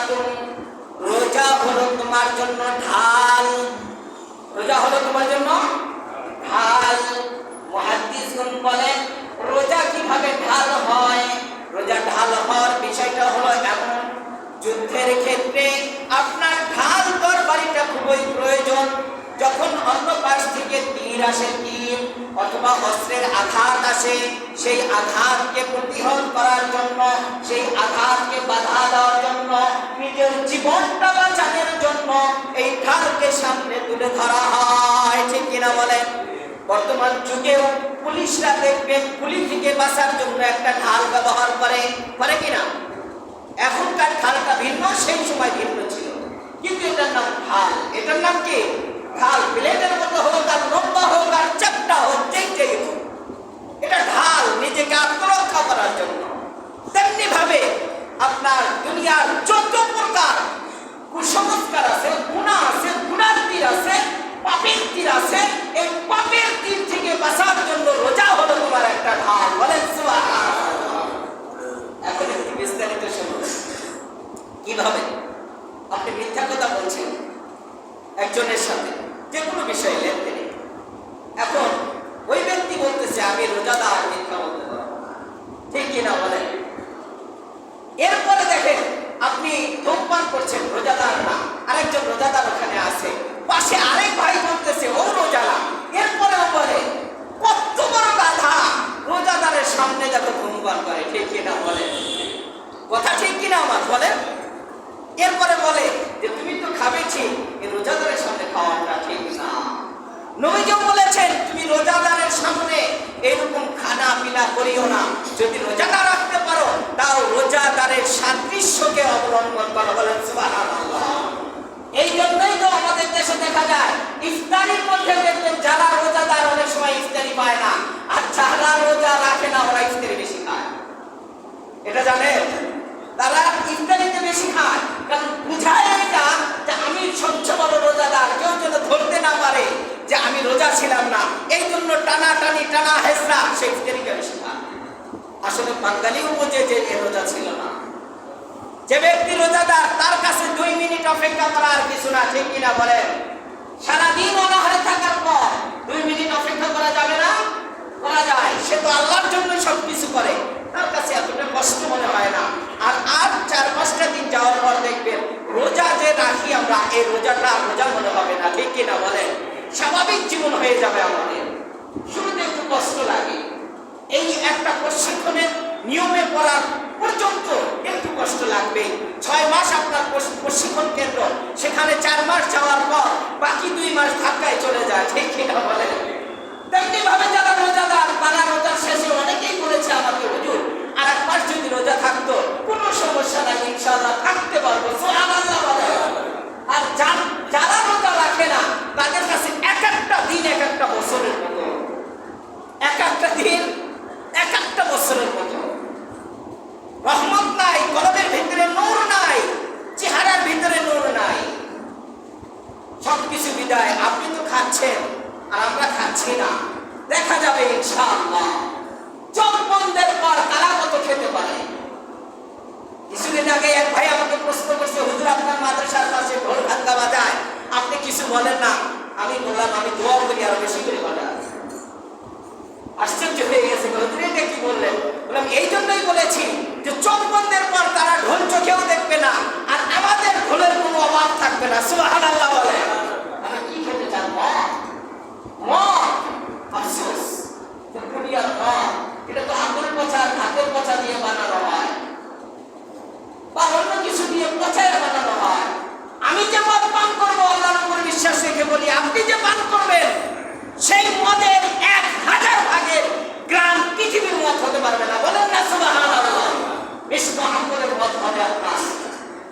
জুন্নাতুন, রোজা হলো তোমার জন্য ঢাল। রোজা হলো তোমার জন্য ঢাল। মুহাদ্দিসগণ বলেন রোজা কিভাবে ঢাল হয়। রোজা ঢাল হওয়ার বিষয়টা হলো এমন, যুদ্ধের ক্ষেত্রে আপনার ঢাল তরবারিটা খুবই প্রয়োজন। যখন অন্য পাশ থেকে তীর আসে, তীর অথবা অস্ত্রের আঘাত আসে, সেই আঘাতকে প্রতিহত করার জন্য, সেই আঘাতকে বাধা দেওয়ার জন্য, নিজের জীবনটা বাঁচানোর জন্য এই ঢালকে সামনে তুলে ধরা হয়। ঠিক কিনা বলেন? বর্তমান যুগেও পুলিশরা দেখবেন পুলিশ থেকে বাঁচার জন্য একটা ঢাল ব্যবহার করে কিনা? এখনকার ঢালটা ভিন্ন, সেই সময় ভিন্ন ছিল, কিন্তু এটার নাম ঢাল। এটার নাম কি? ঢাল। প্লেটের মতো হোক আর লম্বা হোক আর চাপটা হোক, যেইটাই হোক, এটা ঢাল নিজেকে আত্মরক্ষা করার জন্য। তেমনি ভাবে আপনার দুনিয়ার যত প্রকার কুসংস্কার আছে, গুনাহ আছে, গুনার তীর আছে, পাপের তীর আছে, এই পাপের তীর থেকে বাঁচার জন্য রোজা হলো তোমার একটা ঢাল। বলেন সুবহানাল্লাহ। এখন একটু বিস্তারিত শুনুন। কিভাবে আপনি মিথ্যা কথা বলছেন একজনের সাথে, যে কোনো বিষয়ে লেনদেনে, এখন ওই ব্যক্তি বলতেছে আমি রোজাদার, মিথ্যা বলতে পারবো না। ঠিক কিনা বলেন? এরপরে দেখেন আপনি ধূমপান করছেন, রোজাদার না, আরেকজন রোজাদার ওখানে আছে, পাশে আরেক ভাই বলতেছে ও রোজাদার। এরপরেও বলে কত বড় গাধা, রোজাদারের সামনে দেখো ধূমপান করে। ঠিক কিনা বলেন? কথা ঠিক কিনা আমার বলেন? এরপরে বলে যে তুমি তো খাবেছি, এই রোজাদারের সামনে খাওয়াটা ঠিক না। নবীজি বলেছেন তুমি রোজাদারের সামনে এরকম খানা পিনা করিও না। যদি রোজাদার রাখতে পারো তাও রোজাদারের সাদৃশ্যকে অবলম্বন করো। বলেন সুবহানাল্লাহ। এই জন্যই তো আমাদের দেশে দেখা যায় ইফতারির মধ্যে দেখবেন যারা রোজাদার অনেক সময় ইফতারি পায় না, আর যারা রোজা রাখে না ওরা ইফতারি বেশি খায়। এটা জানেন? তারা ইফতারিতে বেশি খায়, কারণ বুঝায় এটা যে আমি সবচেয়ে বড় রোজাদার, কেউ যেন ধরতে না পারে যে আমি রোজা ছিলাম না। এই জন্য টানাটানি, টানা হেসরা সে ইফতারিকে বেশি খায়। আসলে বাঙালিও বোঝে যে এ রোজা ছিল না। যে ব্যক্তি রোজাদার তার কাছে 2 মিনিট অপেক্ষা করা আর কিছু না। ঠিক কিনা বলেন? সারাদিন অনাহারে থাকার পর 2 মিনিট অপেক্ষা করা যাবে না? করা যায়। সে তো আল্লাহর জন্য সবকিছু করে, তার কাছে এতটা কষ্ট মনে হয় না। আর 4-5টা দিন যাওয়ার পর দেখবেন রোজা যে রাখি আমরা, এই রোজাটা রোজা মনে হবে না। ঠিক কিনা বলেন? স্বাভাবিক জীবন হয়ে যাবে আমাদের। শুরুতে একটু কষ্ট লাগে, এই একটা প্রশিক্ষণের নিয়মে পড়ার পর্যন্ত একটু কষ্ট লাগবে। 6 মাস আপনার প্রশিক্ষণ কেন্দ্র, সেখানে 4 মাস যাওয়ার পর বাকি 2 মাস ধাক্কায় চলে যায়। ঠিক কিনা বলেন? তেমনি ভাবে যারা রোজাদার তারা রোজার শেষে অনেকেই বলেছে আমাকে হুজুর আর 1 মাস যদি রোজা থাকতো কোনো সমস্যা নাই, ইনশাআল্লাহ থাকতে পারবো। সুবহানাল্লাহ বলেন। আর যারা রোজা রাখে না তাদের কাছে এক একটা দিন এক একটা বছরের মতো, এক একটা দিন এক একটা বছরের মতো। রহমত নাই, কলবের ভিতরে নূর নাই, চেহারার ভিতরে নূর নাই, সবকিছু বিদায়। আপনি তো খাচ্ছেন আর আমরা খাচ্ছি না। দেখা যাবে ইনশাআল্লাহ চোখ বন্ধের পর কারা কত খেতে পারে। কিছুদিন আগে এক ভাই আমাকে প্রশ্ন করছে, হুজুর আপনার মাদ্রাসার কাছে ঢোল ঢাকা বাজায়, আপনি কিছু বলেন না। আমি বললাম আমি দোয়া করি আরো বেশি করে বাজায়। আশ্চর্য হয়ে গেছে, হুজুর এটা কি বললেন? বললাম এই জন্যই বলেছি যে চোখ বন্ধের পর তারা ঢোল চোখেও দেখবে না, আর আমাদের ঢোলের কোনো অভাব থাকবে না। সুবহানাল্লাহ বলে। আমরা কি খেতে চান? মদ। আফসোস, দুনিয়ার মদ এটা তো আঙুল পচা, হাতের পচা দিয়ে বানানো হয় বা অন্য কিছু দিয়ে পচায় বানানো হয়। আমি যে মদ পান করবো আল্লাহর উপর বিশ্বাস রেখে বলি, আপনি যে পান করবেন সেই মদের 1000 ভাগের গ্রাম পৃথিবীর মদ হতে পারবে না। বলেন না সুবহানাল্লাহ। বিষ্ণু আমলের মদ হবে আপনার,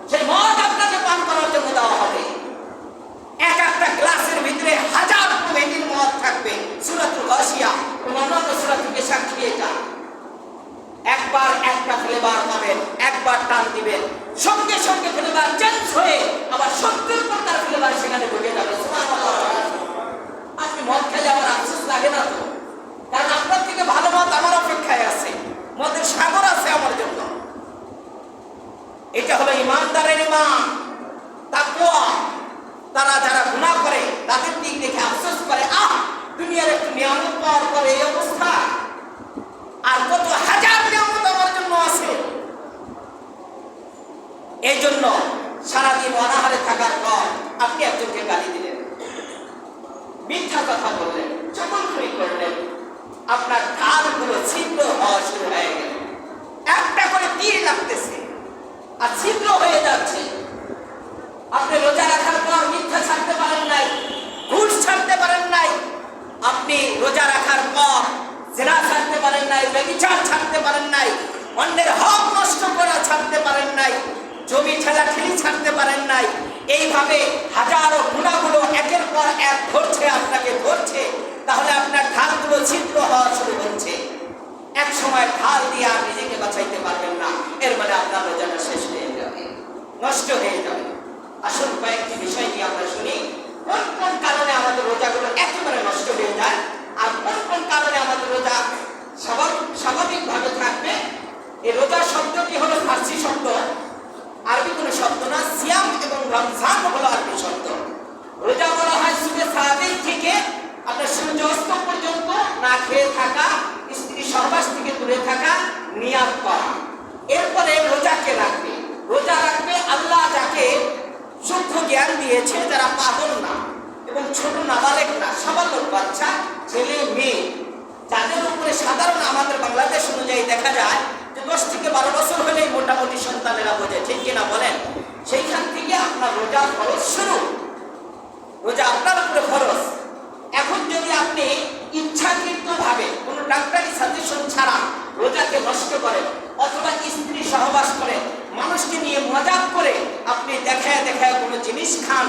সেই মদ আপনাকে পান করার জন্য দেওয়া হবে। এক একটা গ্লাসের ভিতরে 1000 প্রভেদের মদ থাকবে। সূরাতুল গাশিয়া অন্যান্য সূরা থেকে সাক্ষী এটা। একবার একটা ফ্লেভার পাবেন, একবার টান দিবেন, সঙ্গে সঙ্গে ফ্লেভার চেঞ্জ হয়ে আবার 70 প্রকার ফ্লেভার সেখানে ঢুকে যাবে। সুবহানাল্লাহ। আপনি মদ খেলে আমার আফসোস লাগে না তো? কারণ আপনার থেকে ভালো মদ আমার অপেক্ষায় আছে, মদের সাগর আছে আমার জন্য। ইমানদারের ইমান তাকওয়া, তারা যারা গুনাহ করে তাদের দিক দেখে আফসোস করে, দুনিয়ার একটু নিয়ামত পাওয়ার পরে এই অবস্থা, আর কত হাজার নিয়ামত আমার জন্য আছে। এই জন্য সারাদিন অনাহারে থাকার পর আপনি একজনকে গালি দিলেন, মিথ্যা কথা বললেন, চগলখড়ি করলেন, আপনার ঢালগুলো ছিদ্র হওয়া শুরু হয়ে গেল। একটা করে তীর লাগতেছে আর ছিদ্র হয়ে যাচ্ছে। আপনি রোজা রাখার পর মিথ্যা ছাড়তে পারেন নাই, ঘুষ ছাড়তে পারেন নাই, আপনি রোজা রাখার পর জিনা ছাড়তে পারেন নাই, ব্যভিচার ছাড়তে পারেন নাই, অন্যের হক নষ্ট করা ছাড়তে পারেন নাই, জমি ঠেলাঠেলি ছাড়তে পারেন নাই। এইভাবে হাজারো গুনাহগুলো একের পর এক ধরছে, আপনাকে ধরছে। তাহলে আপনার ঢালগুলো ছিদ্র হওয়া শুরু হচ্ছে। এক সময় ঢাল দিয়ে আর নিজেকে বাঁচাইতে পারবেন না, এর মানে আপনার রোজাটা শেষ হয়ে যাবে, নষ্ট হয়ে যাবে। আসল কয়েকটি বিষয় নিয়ে আমরা শুনি, কোন কোন কারণে আমাদের রোজাগুলো একেবারে নষ্ট হয়ে যায়, আর কোন কোন কারণে আমাদের রোজা স্বাভাবিকভাবে থাকবে। এই রোজা শব্দটি হলো ফার্সি শব্দ, আরবি কোনো শব্দ না। সিয়াম এবং রমজান হলো আরবি শব্দ। রোজা বলা হয় সুবে সাদিক থেকে আপনার সূর্য অস্ত পর্যন্ত না খেয়ে থাকা, স্ত্রী সহবাস থেকে দূরে থাকা, নিয়াত করা। এরপরে রোজাকে রাখবে, রোজা রাখবে আল্লাহ যাকে শুদ্ধ জ্ঞান দিয়েছে, যারা পাগল না এবং ছোট নাবালেগ না, সাবালক বাচ্চা, ছেলে মেয়ে, যাদের উপরে সাধারণ আমাদের বাংলাদেশ অনুযায়ী দেখা যায় যে 10 থেকে 12 বছর হলেই মোটামুটি সন্তানেরা বোঝে, ঠিক কিনা বলেন? সেইখান থেকে আপনার রোজা ফরজ শুরু, রোজা আপনার উপরে ফরজ। এখন যদি আপনি ইচ্ছাকৃতভাবে কোনো ডাক্তারি সাজেশন ছাড়া রোজাকে নষ্ট করেন, অথবা স্ত্রী সহবাস করে, মানুষকে নিয়ে মজাক করে আপনি দেখায় দেখায় কোনো জিনিস খান,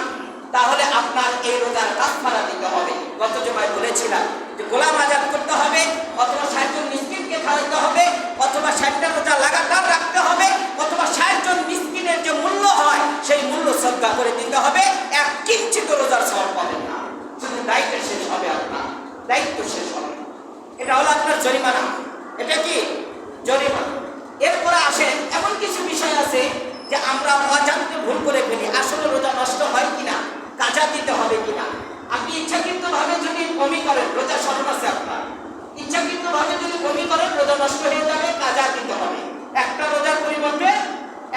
তাহলে আপনার এই রোজার কাফারা দিতে হবে। গত জমায় বলেছিলাম যে গোলাম আজাদ করতে হবে, অথবা 60 জন মিসকিনকে খাওয়াতে হবে, অথবা 60টা রোজা লাগাতার রাখতে হবে, অথবা 60 জন মিসকিনের যে মূল্য হয় সেই মূল্য সদকা করে দিতে হবে। এক কিঞ্চিত রোজার সওয়াব পাবেন না, শুধু দায়িত্ব শেষ হবে, আপনার দায়িত্ব শেষ হবে। এটা হলো আপনার জরিমানা। এটা কি জরিমানা? এরপরে আসেন, এমন কিছু বিষয় আছে যে আমরা অজান্তে ভুল করে ফেলি। আসলে রোজা নষ্ট হয় কিনা, কাজা দিতে হবে কিনা। আপনি ইচ্ছাকৃতভাবে যদি বমি করেন, রোজা স্মরণ আছে আপনার, ইচ্ছাকৃতভাবে যদি বমি করেন রোজা নষ্ট হয়ে যাবে, কাজা দিতে হবে। একটা রোজার পরিবর্তে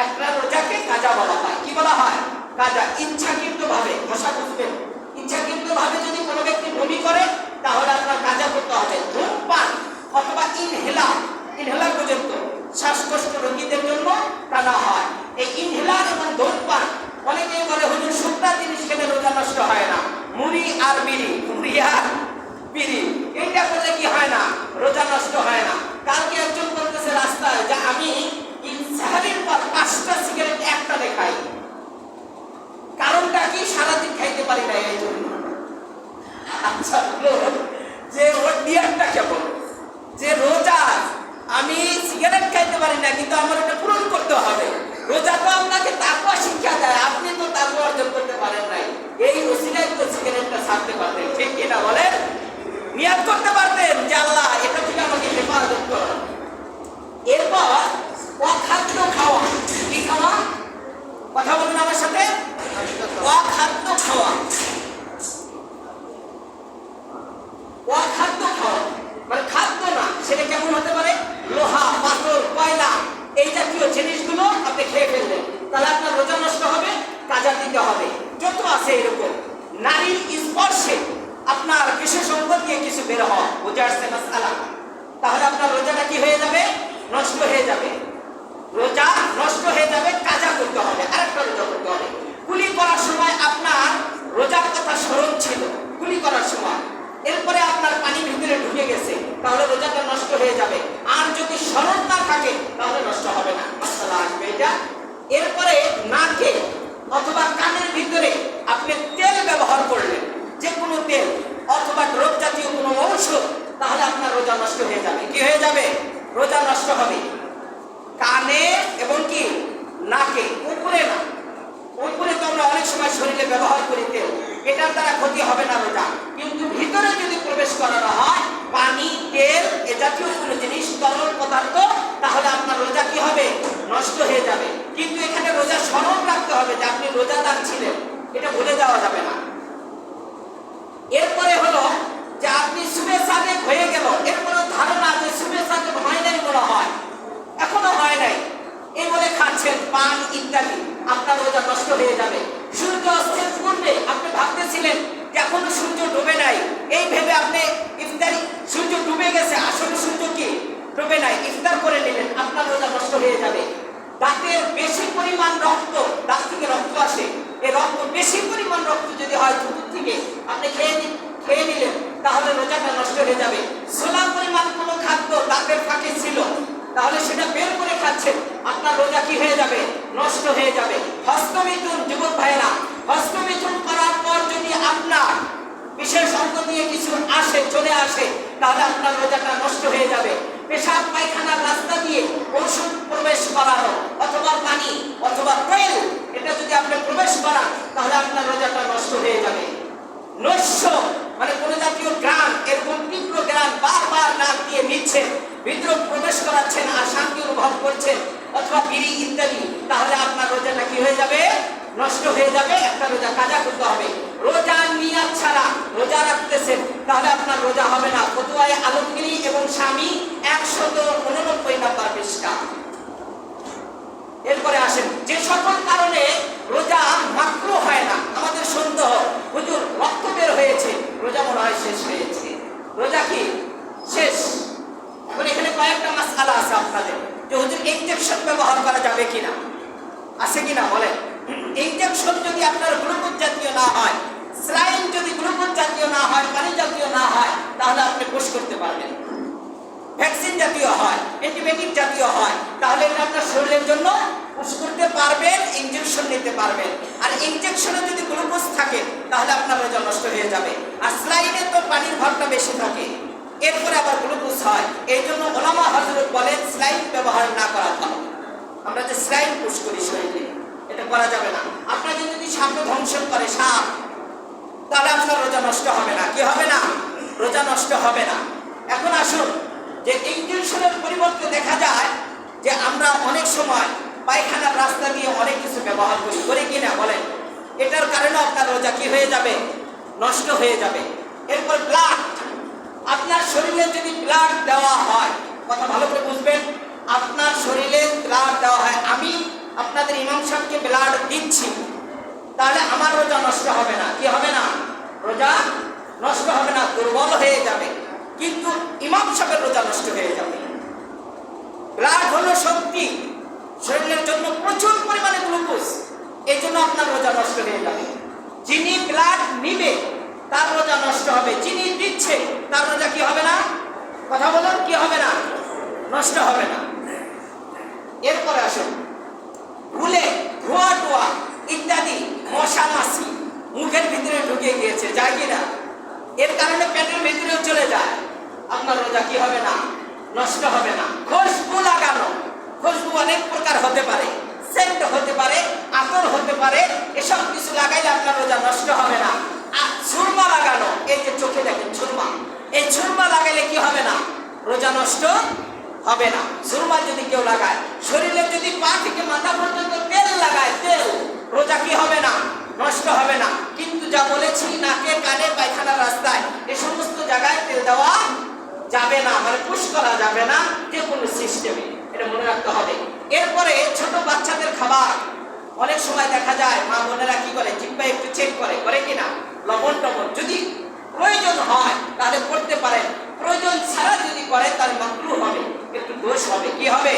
একটা রোজাকে কাজা বলা হয়। কি বলা হয়? কাজা। ইচ্ছাকৃতভাবে, ভাষা বুঝবেন, ইচ্ছাকৃতভাবে যদি কোনো ব্যক্তি বমি করে তাহলে আপনার কাজা করতে হবে। ধূমপান অথবা ইনহেলার পর্যন্ত শ্বাসকষ্ট রোগীদের জন্য টানা হয়। এই ইনহেলার এবং ধূমপান, অনেকেই বলে হুজুর শুকনা জিনিস খেলে রোজা নষ্ট হয় না, মুড়ি আর বিড়ি, মুড়ি আর বিড়ি এইটা করলে কি হয় না, রোজা নষ্ট হয় না। কালকে একজন বলতেছে রাস্তায় যে আমি সাহারির পর 5টা সিগারেট একটাতে খাই। কারণটা কি? সারাদিন খাইতে পারি না এই জন্য। আচ্ছা, যে ওর ডিয়ারটা কেমন, যে রোজা আমি সিগারেট খাইতে পারি না কিন্তু আমার এটা পূরণ করতে হবে। রোজা তো আপনাকে তাকওয়া শিক্ষা দেয়, আপনি তো তাকওয়া অর্জন করতে পারেন নাই। এই ওসিলায় তো সিগারেটটা ছাড়তে পারতেন, ঠিক কিনা বলেন? নিয়াত করতে পারতেন যে আল্লাহ এটা থেকে আমাকে হেফাজত করো। এরপর অখাদ্য খাওয়া। কি খাওয়া? কথা বলুন আমার সাথে। অখাদ্য খাওয়া। অখাদ্য খাওয়া মানে খাদ্য না, সেটা কেমন হতে পারে? লোহা, পাথর, কয়লা, এই জাতীয় জিনিসগুলো আপনি খেয়ে ফেললেন, তাহলে আপনার রোজা নষ্ট হবে, কাজা দিতে হবে। যত আছে এরকম নারীর স্পর্শে আপনার বিশেষ অঙ্গ দিয়ে কিছু বের হওয়া, বুঝে আসছে মাসআলা, তাহলে আপনার রোজাটা কি হয়ে যাবে? নষ্ট হয়ে যাবে। রোজা নষ্ট হয়ে যাবে, কাজা করতে হবে, আরেকটা রোজা করতে হবে। কুলি করার সময় আপনার রোজার কথা স্মরণ ছিল, কুলি করার সময়, এরপরে আপনার পানি ভিতরে ঢুকে গেছে, তাহলে রোজাটা নষ্ট হয়ে যাবে। আর যদি স্মরণ না থাকে তাহলে নষ্ট হবে না, মাসআলা আসবে এটা। এরপরে নাকে অথবা কানের ভিতরে আপনি তেল ব্যবহার করলেন, যে কোনো তেল অথবা দ্রব জাতীয় কোনো ঔষধ, তাহলে আপনার রোজা নষ্ট হয়ে যাবে। কি হয়ে যাবে? রোজা নষ্ট হবে। কানে এবং কি নাকে, উপরে না। উপরে তো আমরা অনেক সময় শরীরে ব্যবহার করি তেল, এটার দ্বারা ক্ষতি হবে না রোজা। কিন্তু ভিতরে যদি প্রবেশ করানো হয় পানি, তেল, এ জাতীয় কোনো জিনিস, তরল পদার্থ, তাহলে আপনার রোজা কি হবে? নষ্ট হয়ে যাবে। কিন্তু এখানে রোজা যে আপনি রোজাদার ছিলেন, এটা ভুলে যাওয়া যাবে না। এরপরে হলো যে আপনি সুবে সাদেক হয়ে গেল, এরপরে ধারণা যে সুবে সাদেক হয় নাই বলা হয়, এখনো হয় নাই, এই বলে খাচ্ছেন পান ইত্যাদি, আপনার রোজা নষ্ট হয়ে যাবে। সূর্য অস্তের পূর্বে আপনি ভাবতেছিলেন যে এখনো সূর্য ডুবে নাই, এই ভেবে আপনি ইফতারি, সূর্য ডুবে গেছে, আসলে সূর্য কি ডুবে নাই, ইফতার করে নিলেন, আপনার রোজা নষ্ট হয়ে যাবে। দাঁতের বেশি পরিমাণ রক্ত, দাঁত থেকে রক্ত আসে, এই রক্ত বেশি পরিমাণ রক্ত যদি হয় থুতু থেকে আপনি খেয়ে নিলেন, তাহলে রোজাটা নষ্ট হয়ে যাবে। সোলা পরিমাণ কোনো খাদ্য দাঁতের ফাঁকে ছিল, তাহলে সেটা বের করে খাচ্ছেন, আপনার রোজা কি হয়ে যাবে, নষ্ট হয়ে যাবে। হস্তমিথুন, যুবক ভাইয়েরা, হস্তমিথুন করার পর যদি আপনার বিশেষ অঙ্গ দিয়ে কিছু আসে, চলে আসে, তাহলে আপনার রোজাটা নষ্ট হয়ে যাবে। পেশাব পায়খানার রাস্তা দিয়ে ওষুধ প্রবেশ করানো, অথবা পানি অথবা তেল, এটা যদি আপনি প্রবেশ করান, তাহলে আপনার রোজাটা নষ্ট হয়ে যাবে। নস্য মানে কোন জাতীয় গ্রাম, এরকম তীব্র গ্রাম বারবার নাক দিয়ে নিচ্ছেন, ভিতরে প্রবেশ করাচ্ছেন আর শান্তি অনুভব করছেন, অথবা বিড়ি ইত্যাদি, তাহলে আপনার রোজাটা কি হয়ে যাবে, নষ্ট হয়ে যাবে, একটা রোজা কাজা করতে হবে। রোজা নিয়াত ছাড়া রোজা রাখতেছেন, তাহলে আপনার রোজা হবে না। ফতোয়ায়ে আলমগীরি এবং স্বামী 189 নম্বর পৃষ্ঠা। এরপরে আসেন, যে সকল কারণে রোজা মাকরুহ হয় না, আমাদের সন্দেহ, হুজুর রক্ত বের হয়েছে, রোজা মনে হয় শেষ হয়েছে, রোজা কি শেষ। এখন এখানে কয়েকটা মাসআলা আছে আপনাদের, যে হুজুর ইনজেকশন ব্যবহার করা যাবে কিনা, আছে কিনা বলেন। ইনজেকশন যদি আপনার গ্লুকোজ জাতীয় না হয়, স্যালাইন যদি গ্লুকোজ জাতীয় না হয়, পানি জাতীয় না হয়, তাহলে আপনি পুশ করতে পারবেন। ভ্যাকসিন জাতীয় হয়, অ্যান্টিবায়োটিক জাতীয় হয়, তাহলে এটা আপনার শরীরের জন্য পুশ করতে পারবেন, ইনজেকশন নিতে পারবেন। আর ইনজেকশনে যদি গ্লুকোজ থাকে, তাহলে আপনার রোজা নষ্ট হয়ে যাবে। আর স্যালাইনে তো পানির ভরটা বেশি থাকে, এরপরে আবার গ্লুকোজ হয়, এই জন্য ওলামা হযরত বলেন স্যালাইন ব্যবহার না করা ভালো। আমরা যে স্যালাইন পুশ করি শরীরে, এটা করা যাবে না। আপনাকে যদি সাপে ধ্বংসন করে, সাপ, তাহলে আপনার রোজা নষ্ট হবে না। কি হবে না? রোজা নষ্ট হবে না। এখন আসুন, যে ইনজেকশনের পরিবর্তে দেখা যায় যে আমরা অনেক সময় পায়খানার রাস্তা দিয়ে অনেক কিছু ব্যবহার করি কিনা বলেন, এটার কারণে আপনার রোজা কি হয়ে যাবে, নষ্ট হয়ে যাবে। এরপর ব্লাড, আপনার শরীরে যদি ব্লাড দেওয়া হয়, কথা ভালো করে বুঝবেন, আপনার শরীরে ব্লাড দেওয়া হয়, আমি আপনাদের ইমাম সাহেবকে ব্লাড দিচ্ছি, তাহলে আমার রোজা নষ্ট হবে না। কি হবে না? রোজা নষ্ট হবে না, দুর্বল হয়ে যাবে, কিন্তু ইমাম সাহেবের রোজা নষ্ট হয়ে যাবে। ব্লাড হলো শক্তি, শরীরের জন্য প্রচুর পরিমাণে গ্লুকোজ, এই জন্য আপনার রোজা নষ্ট হয়ে যাবে। যিনি ব্লাড নিবে তার রোজা নষ্ট হবে, যিনি দিচ্ছে তার রোজা কি হবে না? কথা বলুন, কি হবে না? নষ্ট হবে না। এরপরে আসুন, ভুলে ধোয়া টোয়া ইত্যাদি মশা মাছি মুখের ভিতরে ঢুকে গিয়েছে, যায় কিনা? এর কারণে পেটের ভিতরেও চলে যায়, আপনার রোজা কি হবে না? নষ্ট হবে না। খুশবু লাগানো, খুশবু অনেক প্রকার হতে পারে, সেন্ট হতে পারে, আতর হতে পারে, এসব কিছু লাগাইলে আপনার রোজা নষ্ট হবে না। আর সুরমা লাগানো, এই যে চোখে দেখেন সুরমা, এই সুরমা লাগাইলে কি হবে না? রোজা নষ্ট হবে না। সুরমা যদি কেউ লাগায়, শরীরে যদি পা থেকে মাথা পর্যন্ত তেল লাগায়, তেল, রোজা কি হবে না? নষ্ট হবে না। কিন্তু যা বলেছি, নাকে, কানে, পায়খানার রাস্তায়, এই সমস্ত জায়গায় তেল দেওয়া যাবে না, মানে পুশ করা যাবে না যে কোনো সিস্টেমে, এটা মনে রাখতে হবে। এরপরে ছোট বাচ্চাদের খাবার, অনেক সময় দেখা যায় মা বোনেরা কি করে, জিহ্বা একটু চেক করে কিনা, লবণ টবণ, যদি প্রয়োজন হয় তাহলে করতে পারেন, প্রয়োজন ছাড়া যদি করে তাহলে মাকরুহ হবে, একটু দোষ হবে, কি হবে?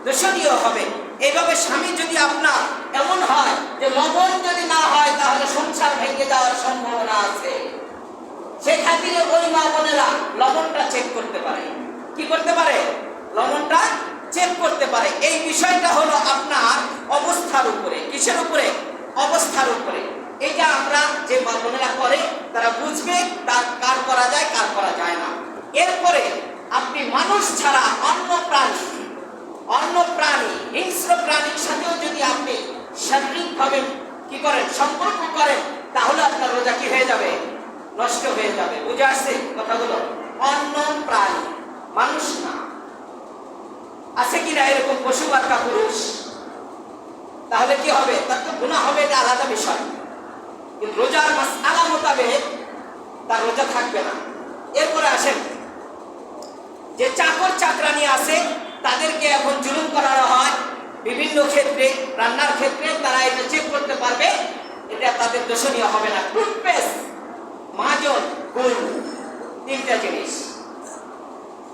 দোষণীয় হবে। এইভাবে স্বামী যদি আপনার এমন হয় যে লবণ যদি না হয় তাহলে সংসার ভেঙে যাওয়ার সম্ভাবনা আছে, সেই খাতিরে ওই মা বোনেরা লবণটা চেক করতে পারে। কি করতে পারে? লবণটা চেক করতে পারে। এই বিষয়টা হলো আপনার অবস্থার উপরে। কিসের উপরে? অবস্থার উপরে। এটা আমরা যে মা বোনেরা করে তারা বুঝবে তার কার করা যায়, কার করা যায় না। এরপরে আপনি মানুষ ছাড়া অন্য প্রাণী, হিংস্র প্রাণীর সাথেও যদি আপনি শারীরিকভাবে কি করেন, সম্পর্ক করেন, তাহলে আপনার রোজা কি হয়ে যাবে? নষ্ট হয়ে যাবে। বুঝে আসছে কথাগুলো? অন্য প্রাণী, মানুষ না। আছে কিনা এরকম পশু বা পুরুষ? তাহলে কি হবে? তার তো গুনাহ হবে, এটা আলাদা বিষয়। কিন্তু রোজার মাসআলা মোতাবেক তার রোজা থাকবে না। এরপরে আসেন, যে চাকর চাকরানি আছে তাদেরকে এখন জুলুম করানো হয় বিভিন্ন ক্ষেত্রে, রান্নার ক্ষেত্রে তারা এটা চেক করতে পারবে, এটা তাদের দোষণীয় হবে না। টুথপেস্ট, মাজন, গুল, তিনটা জিনিস।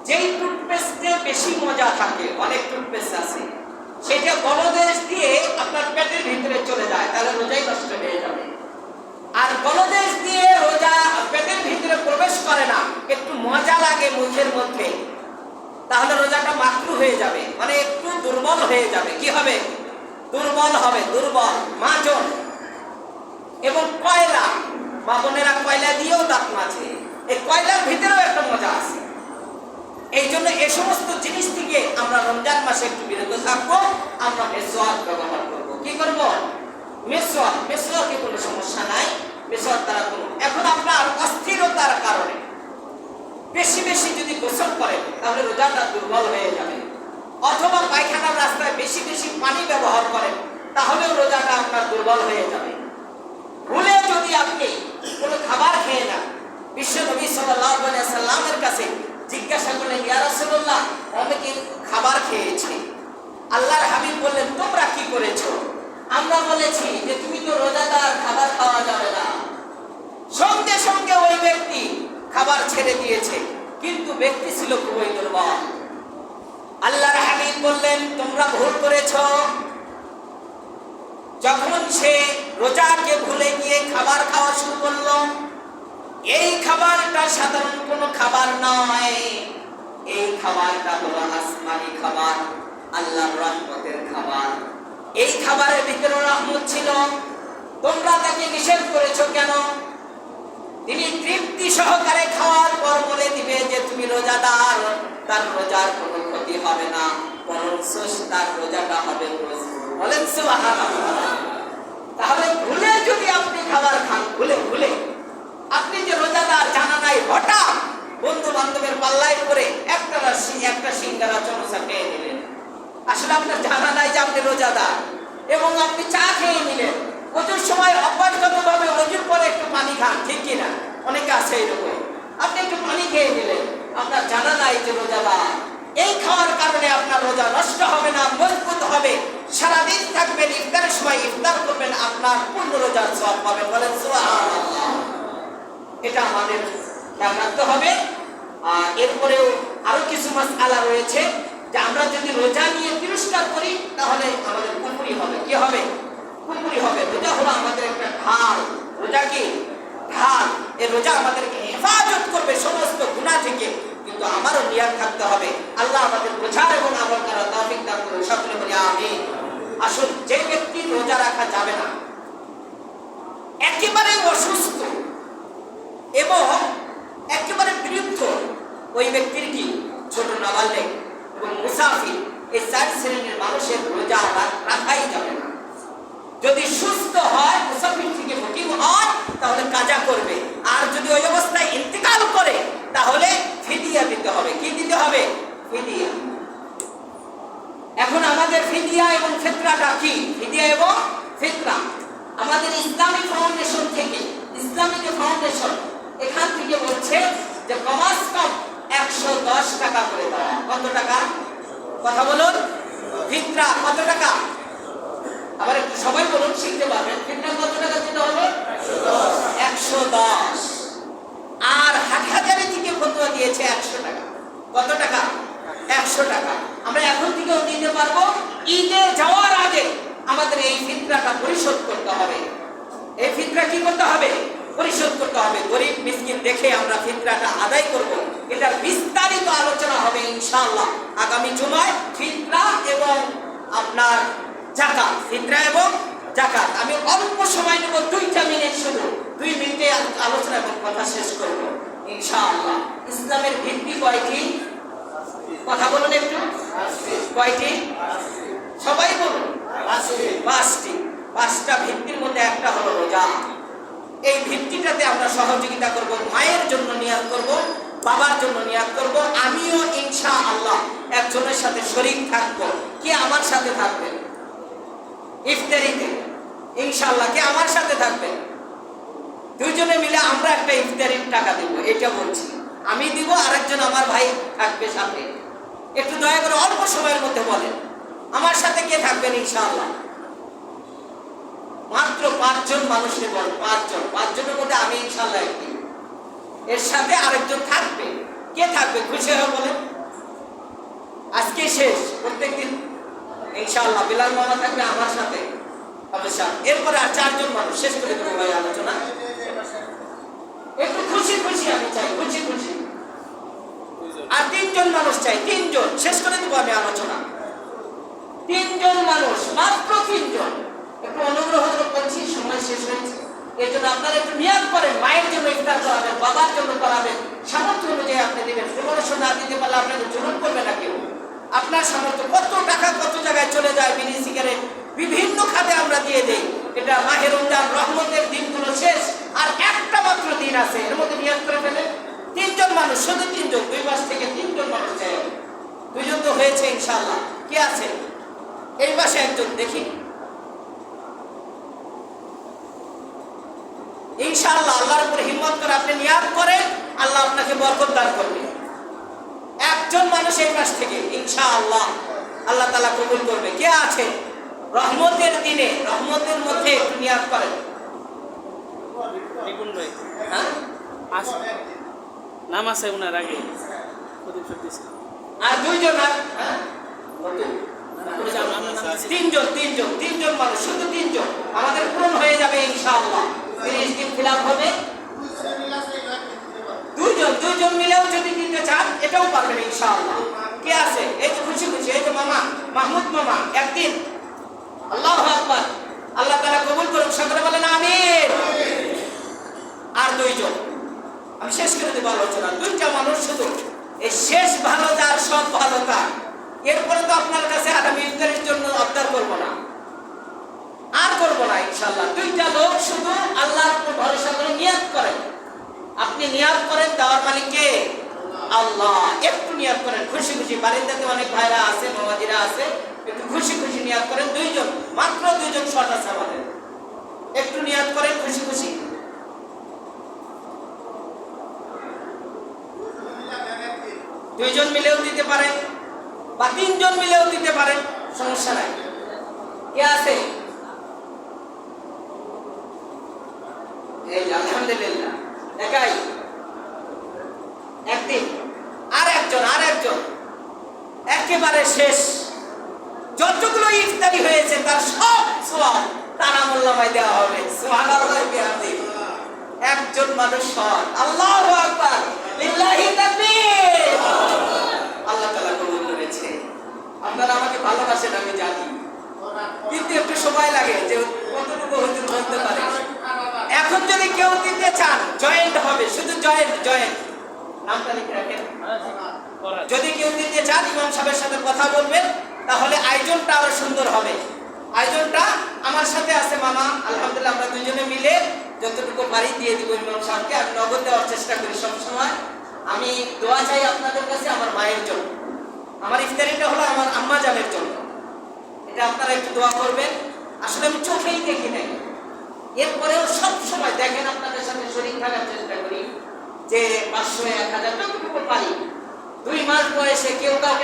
যেই টুথপেস্টে বেশি মজা থাকে, অনেক টুথপেস্ট আছে, সেটা গলদেশ দিয়ে আপনার পেটের ভিতরে চলে যায়, তাহলে রোজাই নষ্ট হয়ে যাবে। আর গলদেশ দিয়ে রোজা পেটের ভিতরে প্রবেশ করে না, একটু মজা লাগে মুখের মধ্যে, তাহলে রোজাটা মাকরুহ হয়ে যাবে, মানে একটু দুর্বল হয়ে যাবে। কি হবে? দুর্বল হবে, দুর্বল। মাজন এবং কয়লা, মা বোনেরা কয়লা দিয়েও দাঁত মাজে, এই কয়লার ভিতরেও একটা মজা আছে। এই জন্য এ সমস্ত জিনিস থেকে আমরা রমজান মাসে একটু বিরত থাকবো। আমরা মেসওয়াক ব্যবহার করবো। কি করবো? মেসওয়াক। মেসওয়াকে কোনো সমস্যা নাই, মেসওয়াক দ্বারা কোনো, এখন আপনার অস্থিরতার কারণে বেশি বেশি যদি গোসল করেন তাহলে রোজাটা দুর্বল হয়ে যাবে, অথবা পায়খানার রাস্তায় বেশি বেশি পানি ব্যবহার করেন তাহলেও রোজাটা আপনার দুর্বল হয়ে যাবে। ভুলে যদি আপনি কোনো খাবার খেয়ে না, বিশ্ব নবী সাল্লাল্লাহু আলাইহি সাল্লামের কাছে জিজ্ঞাসা করলেন, ইয়া রাসূলুল্লাহ, অনেকে খাবার খেয়েছে। আল্লাহর হাবিব বললেন, তোমরা কি করেছো? আমরা বলেছি যে তুমি তো রোজাদার, খাবার খাওয়া যাবে না। সঙ্গে সঙ্গে ওই ব্যক্তি খাবার ছেড়ে দিয়েছে, কিন্তু ব্যক্তি ছিল খুবই দুর্বল। আল্লাহর হাবিব বললেন, তোমরা ভুল করেছো। যখন সে রোজাকে ভুলে গিয়ে খাবার খাওয়া শুরু করলো, এই খাবারটা সাধারণ কোনো খাবার নয়, এই খাবারটা হলো আসমানি খাবার, আল্লাহর রহমতের খাবার। এই খাবারের ভিতরে রহমত ছিল। তোমরা তাকে নিষেধ করেছো কেন? তিনি তৃপ্তি সহকারে খাওয়ার পর বলে দিবে যে তুমি রোজাদার, তার রোজার কোনো ক্ষতি হবে না, বরঞ্চ তার রোজাটা হবে মজবুত। বলেন সুবহানাল্লাহ। তাহলে ভুলে যদি আপনি খাবার খান, ভুলে ভুলে, আপনি যে রোজাদার জানা নাই, হঠাৎ বন্ধু বান্ধবের পাল্লায় করে একটা সিঙ্গারা চমচা খেয়ে নিলেন, আসলে আপনার জানা নাই যে আপনি রোজাদার, এবং আপনি চা খেয়ে নিলেন। অজুর সময় অভ্যাসগতভাবে অজুর পরে একটু পানি খান, ঠিক কিনা? অনেকে আছে এরকম, আপনি একটু পানি খেয়ে নিলেন, আপনার জানা নাই যে রোজাদার। এই খাওয়ার কারণে আপনার রোজা নষ্ট হবে না, মজবুত হবে, সারাদিন থাকবেন, ইফতারের সময় ইফতার করবেন, আপনার পূর্ণ রোজার সওয়াব পাবেন। বলেন সুবহানাল্লাহ। এটা আমাদের খেয়াল রাখতে হবে। আর এরপরেও আরো কিছু মাসআলা রয়েছে, যে আমরা যদি রোজা নিয়ে তিরস্কার করি তাহলে আমাদের কুফরি হবে। কি হবে? কুফরি হবে। রোজা হলো আমাদের একটা ঢাল। রোজা কি ঢাল? এই রোজা আমাদেরকে হেফাজত করবে সমস্ত গুনাহ থেকে, কিন্তু আমারও নিয়ত থাকতে হবে। আল্লাহ আমাদের বোঝার এবং আমল করার তৌফিক দান করুন। সকলে বলি আমিন। আসুন, যে ব্যক্তি রোজা রাখা যাবে না, একেবারে অসুস্থ এবং একেবারে বৃদ্ধ, ওই ব্যক্তির কি ছোট নাবালেগ এবং মুসাফির, এই চার শ্রেণীর মানুষের রোজা রাখাই যাবে না। যদি সুস্থ হয়, মুসাফির থেকে মুকিম হয়, তাহলে কাজা করবে। আর যদি ওই অবস্থায় ইন্তেকাল করে তাহলে ফিদিয়া দিতে হবে। কি দিতে হবে? ফিদিয়া। এখন আমাদের ফিদিয়া এবং ফিতরাটা কি? ফিদিয়া এবং ফিতরা আমাদের ইসলামিক ফাউন্ডেশন থেকে, ইসলামিক ফাউন্ডেশন এখান থেকে বলছে যে কমাস কম 110 টাকা করে দেওয়া। কত টাকা? কথা বলুন। ফিতরা কত টাকা? আবার একটু সবাই বলুন, শিখতে পারবেন। ফিতরা কত টাকা দিতে হবে? 110। আর হাটহাজারি থেকে ফতোয়া দিয়েছে 100 টাকা। কত টাকা? 100 টাকা। আমরা এখন থেকেও দিতে পারবো। ঈদে যাওয়ার আগে আমাদের এই ফিতরাটা পরিশোধ করতে হবে। এই ফিতরা কি করতে হবে? পরিশোধ করতে হবে। গরিব মিসকিন দেখে আমরা ফিতরাটা আদায় করব। এটার বিস্তারিত আলোচনা হবে ইনশাআল্লাহ আগামী জুমায়। ফিতরা এবং আপনার যাকাত, ফিতরা এবং যাকাত। আমি অল্প সময় নেব, 2টা মিনিট, শুধু 2 মিনিটে আলোচনা এবং কথা শেষ করব ইনশাআল্লাহ। ইসলামের ভিত্তি কয়টি? কথা বলুন একটু। কয়টি? সবাই বলুন। 5টি। 5টা ভিত্তির মধ্যে একটা হলো রোজা। এই ভিত্তিটাতে আমরা সহযোগিতা করব। মায়ের জন্য নিয়াত করব, বাবার জন্য নিয়াত করব। আমিও ইনশাআল্লাহ একজনের সাথে শরীক থাকবো। কে আমার সাথে থাকবেন? ইফতারিতে ইনশাআল্লাহ কে আমার সাথে থাকবেন? দুইজনে মিলে আমরা একটা ইফতারির টাকা দেব, এটা বলছি। আমি দিব, আরেকজন আমার ভাই থাকবে সাথে। একটু দয়া করে অল্প সময়ের মধ্যে বলেন আমার সাথে কে থাকবেন ইনশাআল্লাহ। মাত্র 5 জন মানুষকে বল, 5 জন, 5 জনের মধ্যে আমি ইনশাআল্লাহ একটি, এর সাথে আরেকজন থাকবে। কে থাকবে খুশি হয়ে বলেন? আজকে শেষ, প্রত্যেকদিন ইনশাআল্লাহ বিলাল মামা থাকবে আমার সাথে অবশ্যই। এরপরে আর 4 জন মানুষ শেষ করে দেবো ভাই আলোচনা। একটু খুশি খুশি আমি চাই, খুশি খুশি। আর 3 জন মানুষ চাই, 3 জন শেষ করে দেবো আমি আলোচনা। 3 জন মানুষ, মাত্র 3 জন। একটু অনুগ্রহ করে বলছি, সময় শেষ হয়েছে। এর জন্য আপনারা একটু নিয়াত করেন, মায়ের জন্য ইফতার করাবেন, বাবার জন্য করাবেন, সামর্থ্য অনুযায়ী আপনি দিবেন। 1500 না দিতে পারলে আপনাকে জুলুম করবে না কেউ। আপনার সামর্থ্য, কত টাকা কত জায়গায় চলে যায়, বিড়ি সিগারেট বিভিন্ন খাতে আমরা দিয়ে দেই। এটা মাহে রমজান, রহমতের দিনগুলো শেষ, আর একটা মাত্র দিন আছে, এর মধ্যে নিয়াত করে ফেলে। 3 জন মানুষ, শুধু 3 জন, 2 মাস থেকে 3 জন মানুষ চাই। 2 জন তো হয়েছে ইনশাআল্লাহ। কে আছে এই মাসে? একজন দেখি ইনশাআল্লাহ। আল্লাহর উপরে হিম্মত করে আপনি নিয়াত করেন, আল্লাহ আপনাকে বরকত দান করবে। একজন মানুষ এই মাস থেকে ইনশাআল্লাহ আল্লাহ তাআলা কবুল করবে। কে আছে রহমতের দিনে, রহমতের মধ্যে একটু নিয়াত করেন? হ্যাঁ, নাম আছে ওনার আগে। আর 2 জন, আর 3 জন, 3 জন মানুষ, শুধু 3 জন আমাদের পূরণ হয়ে যাবে ইনশাআল্লাহ। 30 দিন ফিল আপ হবে। 2 জন মিলেও যদি দিতে চান এটাও পারবেন ইনশাআল্লাহ। কে আছে? এই তো খুশি খুশি, এই তো মামা মাহমুদ মামা, একদিন। আল্লাহু আকবার, আল্লাহ তাআলা কবুল করুন, সকলে বলেন আমিন। আর 2 জন আমি শেষ করে দেব আলোচনা। 2টা মানুষ শুধু, এই শেষ ভালো যার, সব ভালো তার। এরপরে তো আপনার কাছে আগামী ইফতারের জন্য আবদার করবো না, আর করবো না ইনশাআল্লাহ। 2টা লোক শুধু আল্লাহর উপর ভরসা করে নিয়াত করেন। আপনি নিয়াত করেন, দেওয়ার মালিক কে? আল্লাহ। একটু নিয়াত করেন খুশি খুশি। বারিন্দাতে অনেক ভাইরা আছে, মামাজিরা আছে, একটু খুশি খুশি নিয়াত করেন। 2 জন, মাত্র 2 জন শর্ট আছে আমাদের। একটু নিয়াত করেন খুশি খুশি। দুইজন মিলেও দিতে পারেন, বা 3 জন মিলেও দিতে পারেন, সমস্যা নাই। কে আছে? এই আলহামদুলিল্লাহ, একাই। একদিন আর একজন একেবারে শেষ। যতগুলো ইফতারি হয়েছে তার সব সওয়াব তার আমলনামায় দেওয়া হবে। সুবহানাল্লাহ, বিহামদিহি। একজন মানুষ হন। আল্লাহু আকবার, লিল্লাহি তাকবীর। আল্লাহ তাআলা কবুল করেছে। আপনারা আমাকে ভালোবাসেন আমি জানি, কিন্তু একটু সময় লাগে যে কতটুকু হুজুর বলতে পারে। এখন যদি কেউ দিতে চান, জয়েন্ট হবে, শুধু জয়েন্ট নামটা লিখে রাখেন। যদি কেউ দিতে চান, ইমাম সাহেবের সাথে কথা বলবেন, তাহলে আয়োজনটা আরো সুন্দর হবে। আয়োজনটা আমার সাথে আছে মামা, আলহামদুলিল্লাহ আমরা 2 জনে মিলে যতটুকু পারি দিয়ে দিব ইমাম সাহেবকে। আমি নগদ দেওয়ার চেষ্টা করি সবসময়। আমি দোয়া চাই আপনাদের কাছে আমার মায়ের জন্য। আমার ইফতারিটা হলো আমার আম্মা জানের জন্য। এটা আপনারা একটু দোয়া করবেন। আসলে আমি চোখেই দেখি নাই, এরপরেও সব সময় দেখেন আপনাদের সাথে শরীর থাকার চেষ্টা করি, যে 500 1000 যতটুকু পারি। 2 মাস বয়সে কেউ কাউকে